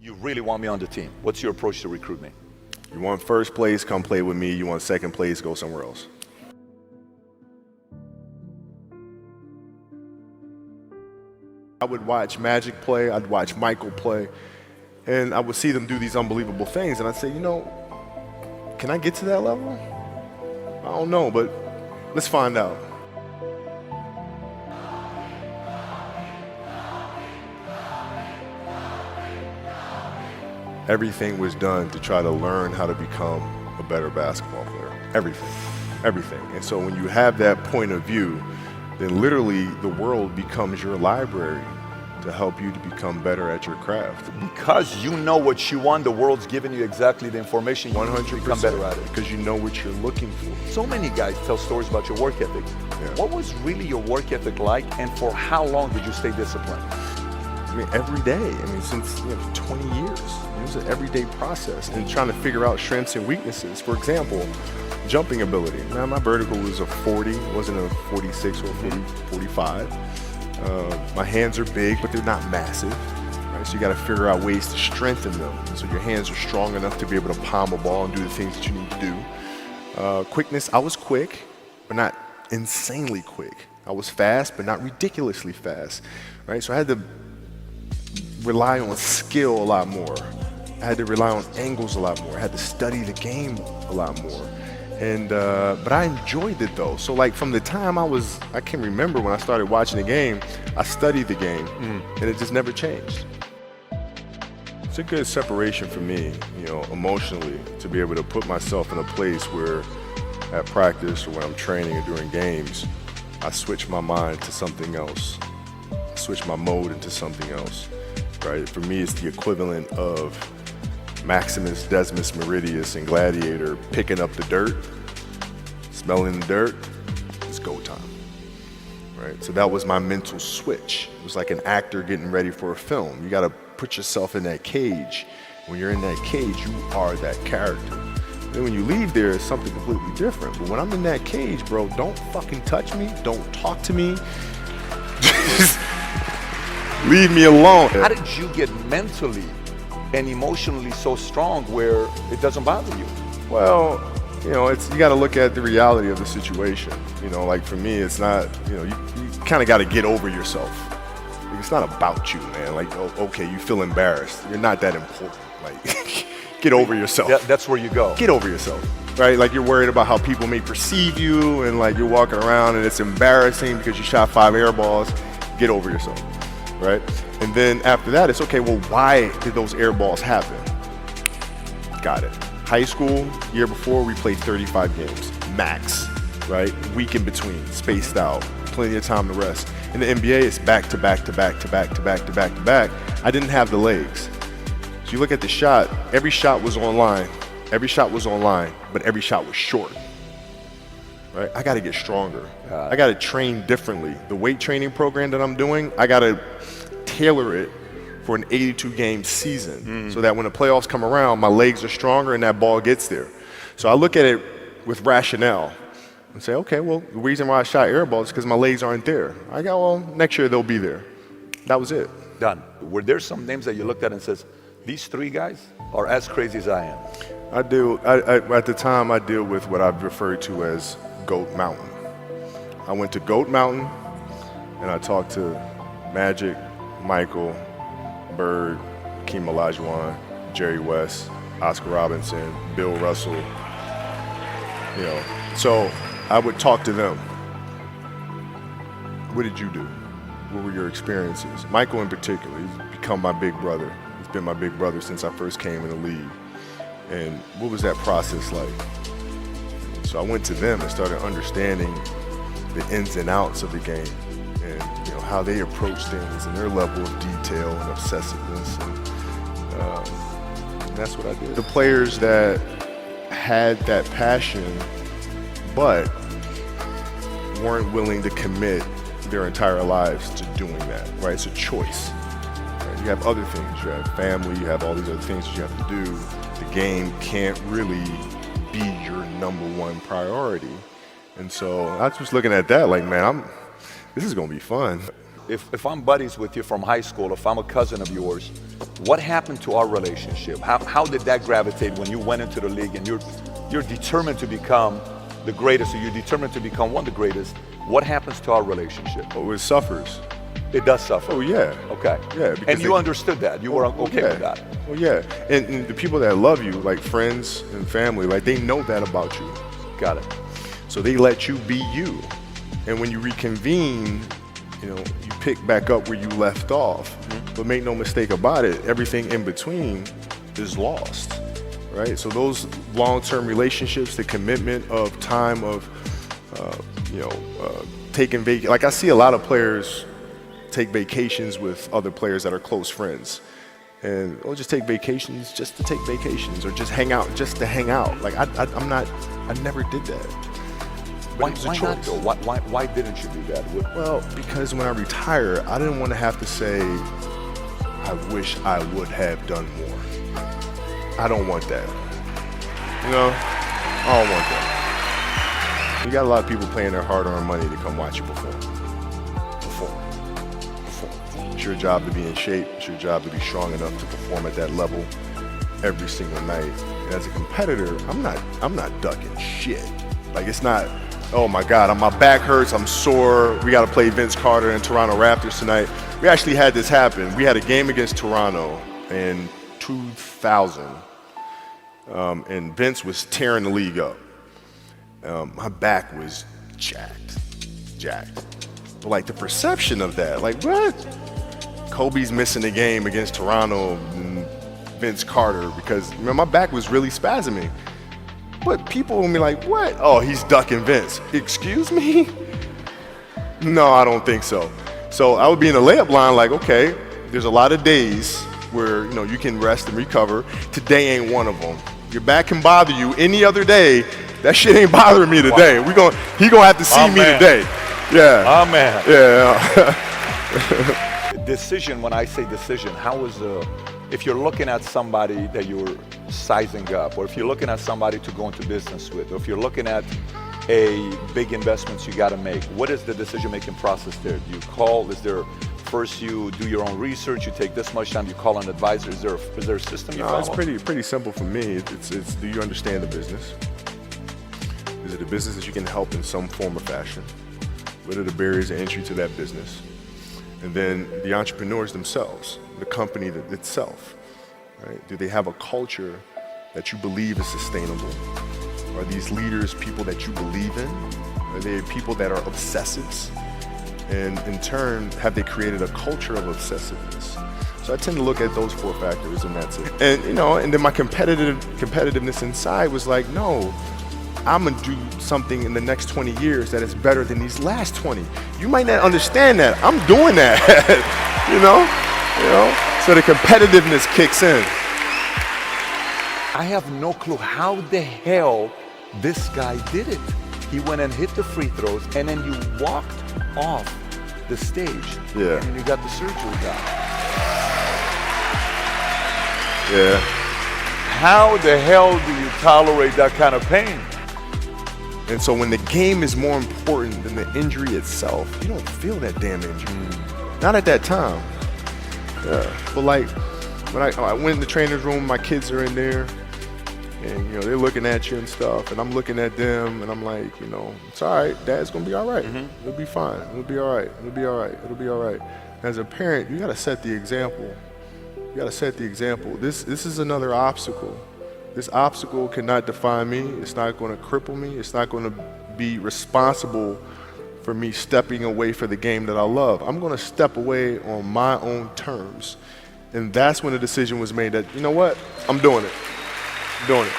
You really want me on the team. What's your approach to recruitment? You want first place, come play with me. You want second place, go somewhere else. I would watch Magic play, I'd watch Michael play, and I would see them do these unbelievable things, and I'd say, you know, can I get to that level? I don't know, but let's find out. Everything was done to try to learn how to become a better basketball player. Everything. And so when you have that point of view, then literally the world becomes your library to help you to become better at your craft. Because you know what you want, the world's giving you exactly the information. 100%. You become better at it. Because you know what you're looking for. So many guys tell stories about your work ethic. Yeah. What was really your work ethic like, and for how long did you stay disciplined? I mean, every day. I mean, since 20 years. It was an everyday process, and trying to figure out strengths and weaknesses. For example, jumping ability. Now, my vertical was a 40, wasn't a 46 or a 45. My hands are big, but they're not massive. Right? So you got to figure out ways to strengthen them. So your hands are strong enough to be able to palm a ball and do the things that you need to do. Quickness, I was quick, but not insanely quick. I was fast, but not ridiculously fast. Right? So I had to rely on skill a lot more. I had to rely on angles a lot more. I had to study the game a lot more. And but I enjoyed it though. So like from the time I can remember when I started watching the game, I studied the game, and it just never changed. It's a good separation for me, emotionally, to be able to put myself in a place where at practice or when I'm training or during games, I switch my mind to something else, switch my mode into something else. Right? For me, it's the equivalent of Maximus, Decimus Meridius, and Gladiator picking up the dirt, smelling the dirt. It's go time. Right? So that was my mental switch. It was like an actor getting ready for a film. You got to put yourself in that cage. When you're in that cage, you are that character. Then when you leave there, it's something completely different. But when I'm in that cage, bro, don't fucking touch me. Don't talk to me. Just leave me alone. How did you get mentally and emotionally so strong where it doesn't bother you? Well, you got to look at the reality of the situation. Like for me, it's not, you kind of got to get over yourself. It's not about you, man. Like, okay, you feel embarrassed. You're not that important. Like, get over yourself. That's where you go. Get over yourself, right? Like you're worried about how people may perceive you, and like you're walking around and it's embarrassing because you shot 5 air balls. Get over yourself. Right? And then after that, it's okay, well, why did those air balls happen? Got it. High school, year before, we played 35 games, max, right? Week in between, spaced out, plenty of time to rest. In the NBA, it's back to back to back to back to back to back to back. I didn't have the legs. So you look at the shot, every shot was online, but every shot was short. Right? I got to get stronger. I got to train differently. The weight training program that I'm doing, I got to tailor it for an 82-game season so that when the playoffs come around, my legs are stronger and that ball gets there. So I look at it with rationale and say, okay, well, the reason why I shot air balls is because my legs aren't there. I go, well, next year they'll be there. That was it. Done. Were there some names that you looked at and says, these 3 guys are as crazy as I am? I do. At the time, I deal with what I've referred to as Goat Mountain. I went to Goat Mountain and I talked to Magic, Michael, Bird, Hakeem Olajuwon, Jerry West, Oscar Robinson, Bill Russell. So I would talk to them. What did you do? What were your experiences? Michael in particular, he's become my big brother. He's been my big brother since I first came in the league. And what was that process like? So I went to them and started understanding the ins and outs of the game and how they approach things and their level of detail and obsessiveness. And that's what I did. The players that had that passion but weren't willing to commit their entire lives to doing that, right? It's a choice. Right? You have other things. You have family. You have all these other things that you have to do. The game can't really be your #1 priority. And so I was just looking at that like, man, this is gonna be fun. if I'm buddies with you from high school, if I'm a cousin of yours, what happened to our relationship? How did that gravitate when you went into the league and you're determined to become the greatest, or you're determined to become one of the greatest? What happens to our relationship? Oh, it suffers. It does suffer. Oh, yeah. Okay. Yeah. And you understood that. You were okay with that. Well, yeah. And the people that love you, like friends and family, like they know that about you. Got it. So they let you be you. And when you reconvene, you pick back up where you left off. Mm-hmm. But make no mistake about it, everything in between is lost, right? So those long-term relationships, the commitment of time of, taking vacation. Like I see a lot of players take vacations with other players that are close friends. And or just take vacations just to take vacations, or just hang out just to hang out. Like I never did that. Why not though? Why didn't you do that? Well, because when I retire, I didn't want to have to say, I wish I would have done more. I don't want that. I don't want that. You got a lot of people paying their hard-earned money to come watch you perform. It's your job to be in shape. It's your job to be strong enough to perform at that level every single night. And as a competitor, I'm not ducking shit. Like it's not, oh my God, my back hurts, I'm sore, we got to play Vince Carter and Toronto Raptors tonight. We actually had this happen. We had a game against Toronto in 2000, and Vince was tearing the league up. My back was jacked. But like the perception of that, like what? Kobe's missing the game against Toronto and Vince Carter because my back was really spasming. But people will be like, what? Oh, he's ducking Vince. Excuse me? No, I don't think so. So I would be in the layup line like, okay, there's a lot of days where you can rest and recover. Today ain't one of them. Your back can bother you any other day. That shit ain't bothering me today. Wow. He gonna have to see me today. Yeah. Oh man. Yeah. Decision, when I say decision, if you're looking at somebody that you're sizing up, or if you're looking at somebody to go into business with, or if you're looking at a big investments you got to make, what is the decision-making process there? Do you call? Is there first you do your own research? You take this much time. You call an advisor. Is there a system you follow? It's pretty simple for me. It's do you understand the business? Is it a business that you can help in some form or fashion? What are the barriers of entry to that business? And then the entrepreneurs themselves, the company itself, right? Do they have a culture that you believe is sustainable? Are these leaders people that you believe in? Are they people that are obsessives? And in turn, have they created a culture of obsessiveness? So I tend to look at those 4 factors, and that's it. And and then my competitiveness inside was like, no, I'm gonna do something in the next 20 years that is better than these last 20. You might not understand that. I'm doing that, So the competitiveness kicks in. I have no clue how the hell this guy did it. He went and hit the free throws, and then you walked off the stage. Yeah. And you got the surgery done. Yeah. How the hell do you tolerate that kind of pain? And so when the game is more important than the injury itself, you don't feel that damn injury. Not at that time. Yeah. But like when I went in the trainer's room, my kids are in there, and they're looking at you and stuff, and I'm looking at them, and I'm like, it's all right. Dad's gonna be all right. Mm-hmm. It'll be fine. It'll be all right. It'll be all right. It'll be all right. As a parent, you gotta set the example. You gotta set the example. This is another obstacle. This obstacle cannot define me. It's not going to cripple me. It's not going to be responsible for me stepping away for the game that I love. I'm going to step away on my own terms. And that's when the decision was made that, you know what? I'm doing it. I'm doing it.